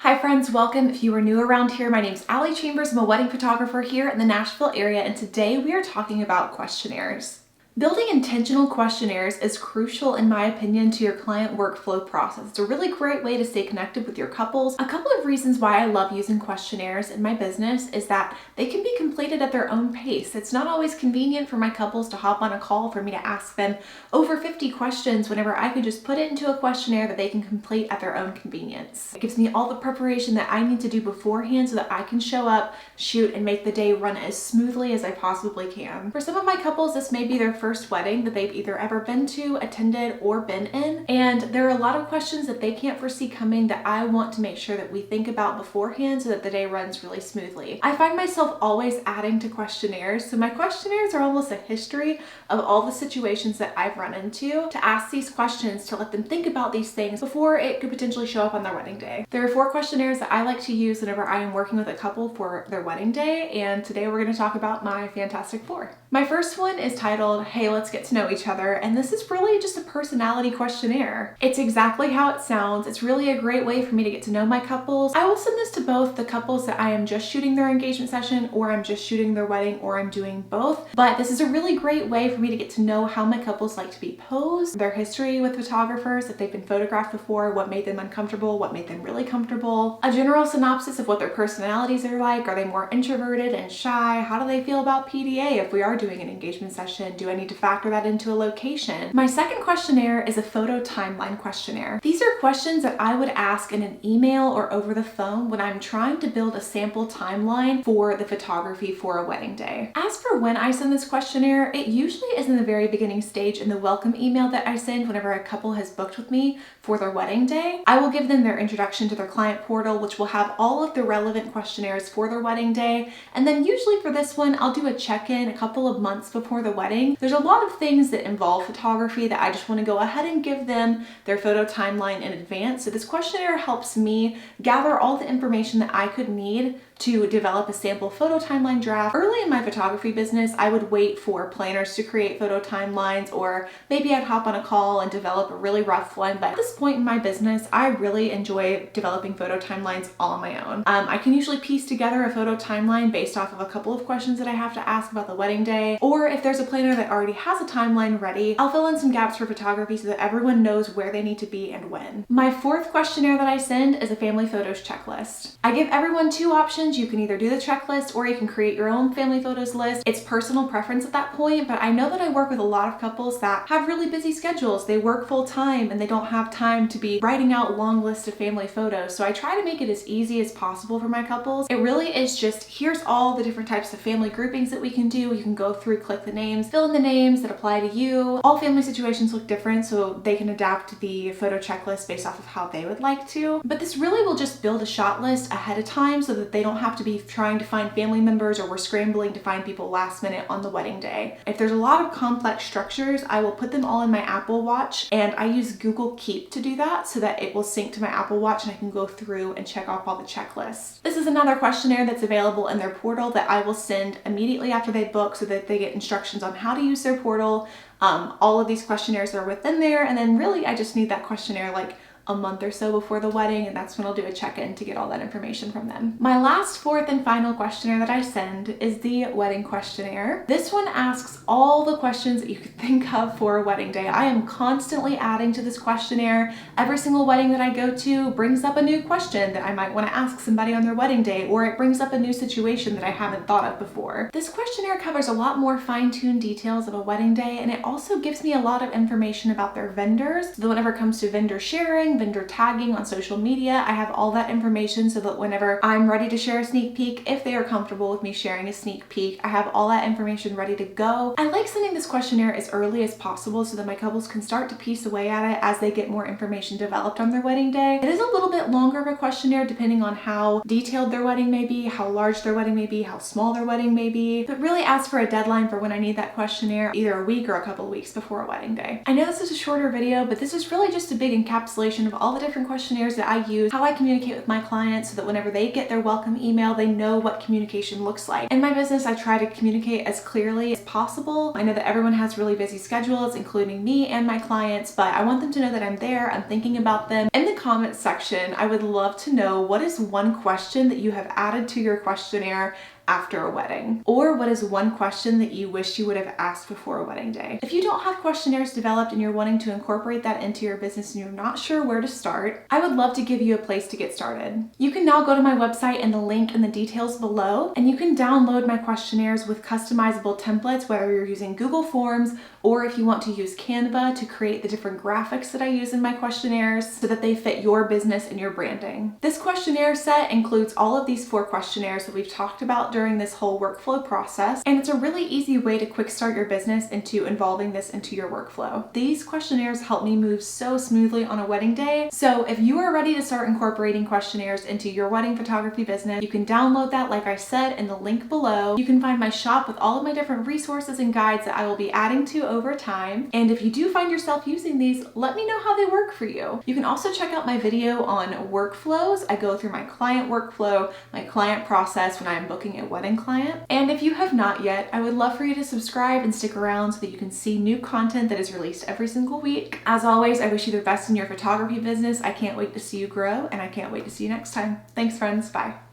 Hi friends, welcome. If you are new around here, my name is Allie Chambers. I'm a wedding photographer here in the Nashville area, and today we are talking about questionnaires. Building intentional questionnaires is crucial, in my opinion, to your client workflow process. It's a really great way to stay connected with your couples. A couple of reasons why I love using questionnaires in my business is that they can be completed at their own pace. It's not always convenient for my couples to hop on a call for me to ask them over 50 questions whenever I can just put it into a questionnaire that they can complete at their own convenience. It gives me all the preparation that I need to do beforehand so that I can show up, shoot, and make the day run as smoothly as I possibly can. For some of my couples, this may be their first wedding that they've either ever been to, attended, or been in, and there are a lot of questions that they can't foresee coming that I want to make sure that we think about beforehand so that the day runs really smoothly. I find myself always adding to questionnaires, so my questionnaires are almost a history of all the situations that I've run into to ask these questions to let them think about these things before it could potentially show up on their wedding day. There are 4 questionnaires that I like to use whenever I am working with a couple for their wedding day, and today we're going to talk about my fantastic 4. My first one is titled, Hey, Let's Get to Know Each Other, and this is really just a personality questionnaire. It's exactly how it sounds. It's really a great way for me to get to know my couples. I will send this to both the couples that I am just shooting their engagement session, or I'm just shooting their wedding, or I'm doing both. But this is a really great way for me to get to know how my couples like to be posed, their history with photographers, if they've been photographed before, what made them uncomfortable, what made them really comfortable, a general synopsis of what their personalities are like. Are they more introverted and shy? How do they feel about PDA if we are doing an engagement session? Do I need to factor that into a location? My second questionnaire is a photo timeline questionnaire. These are questions that I would ask in an email or over the phone when I'm trying to build a sample timeline for the photography for a wedding day. As for when I send this questionnaire, it usually is in the very beginning stage in the welcome email that I send whenever a couple has booked with me for their wedding day. I will give them their introduction to their client portal, which will have all of the relevant questionnaires for their wedding day. And then usually for this one, I'll do a check-in a couple of months before the wedding. There's a lot of things that involve photography that I just want to go ahead and give them their photo timeline in advance. So this questionnaire helps me gather all the information that I could need to develop a sample photo timeline draft. Early in my photography business, I would wait for planners to create photo timelines, or maybe I'd hop on a call and develop a really rough one. But at this point in my business, I really enjoy developing photo timelines all on my own. I can usually piece together a photo timeline based off of a couple of questions that I have to ask about the wedding day, or if there's a planner that already has a timeline ready, I'll fill in some gaps for photography so that everyone knows where they need to be and when. My 4th questionnaire that I send is a family photos checklist. I give everyone 2 options. You can either do the checklist or you can create your own family photos list. It's personal preference at that point, but I know that I work with a lot of couples that have really busy schedules. They work full time and they don't have time to be writing out long lists of family photos. So I try to make it as easy as possible for my couples. It really is just, here's all the different types of family groupings that we can do. You can go through, click the names, fill in the names that apply to you. All family situations look different, so they can adapt the photo checklist based off of how they would like to. But this really will just build a shot list ahead of time so that they don't have to be trying to find family members, or we're scrambling to find people last minute on the wedding day. If there's a lot of complex structures, I will put them all in my Apple Watch, and I use Google Keep to do that so that it will sync to my Apple Watch and I can go through and check off all the checklists. This is another questionnaire that's available in their portal that I will send immediately after they book so that they get instructions on how to use their portal. All of these questionnaires are within there, and then really I just need that questionnaire like a month or so before the wedding, and that's when I'll do a check-in to get all that information from them. My last 4th and final questionnaire that I send is the wedding questionnaire. This one asks all the questions that you could think of for a wedding day. I am constantly adding to this questionnaire. Every single wedding that I go to brings up a new question that I might want to ask somebody on their wedding day, or it brings up a new situation that I haven't thought of before. This questionnaire covers a lot more fine-tuned details of a wedding day, and it also gives me a lot of information about their vendors. So whenever it comes to vendor sharing, vendor tagging on social media, I have all that information so that whenever I'm ready to share a sneak peek, if they are comfortable with me sharing a sneak peek, I have all that information ready to go. I like sending this questionnaire as early as possible so that my couples can start to piece away at it as they get more information developed on their wedding day. It is a little bit longer of a questionnaire depending on how detailed their wedding may be, how large their wedding may be, how small their wedding may be, but really ask for a deadline for when I need that questionnaire, either a week or a couple of weeks before a wedding day. I know this is a shorter video, but this is really just a big encapsulation information of all the different questionnaires that I use, how I communicate with my clients so that whenever they get their welcome email, they know what communication looks like. In my business, I try to communicate as clearly as possible. I know that everyone has really busy schedules, including me and my clients, but I want them to know that I'm there, I'm thinking about them. In the comments section, I would love to know, what is one question that you have added to your questionnaire after a wedding? Or what is one question that you wish you would have asked before a wedding day? If you don't have questionnaires developed and you're wanting to incorporate that into your business and you're not sure where to start, I would love to give you a place to get started. You can now go to my website and the link in the details below, and you can download my questionnaires with customizable templates, whether you're using Google Forms or if you want to use Canva to create the different graphics that I use in my questionnaires so that they fit your business and your branding. This questionnaire set includes all of these 4 questionnaires that we've talked about during this whole workflow process, and it's a really easy way to quick start your business into involving this into your workflow. These questionnaires help me move so smoothly on a wedding day, so if you are ready to start incorporating questionnaires into your wedding photography business, you can download that, like I said, in the link below. You can find my shop with all of my different resources and guides that I will be adding to over time, and if you do find yourself using these, let me know how they work for you. You can also check out my video on workflows. I go through my client workflow, my client process when I'm booking a wedding client. And if you have not yet, I would love for you to subscribe and stick around so that you can see new content that is released every single week. As always, I wish you the best in your photography business. I can't wait to see you grow, and I can't wait to see you next time. Thanks, friends. Bye.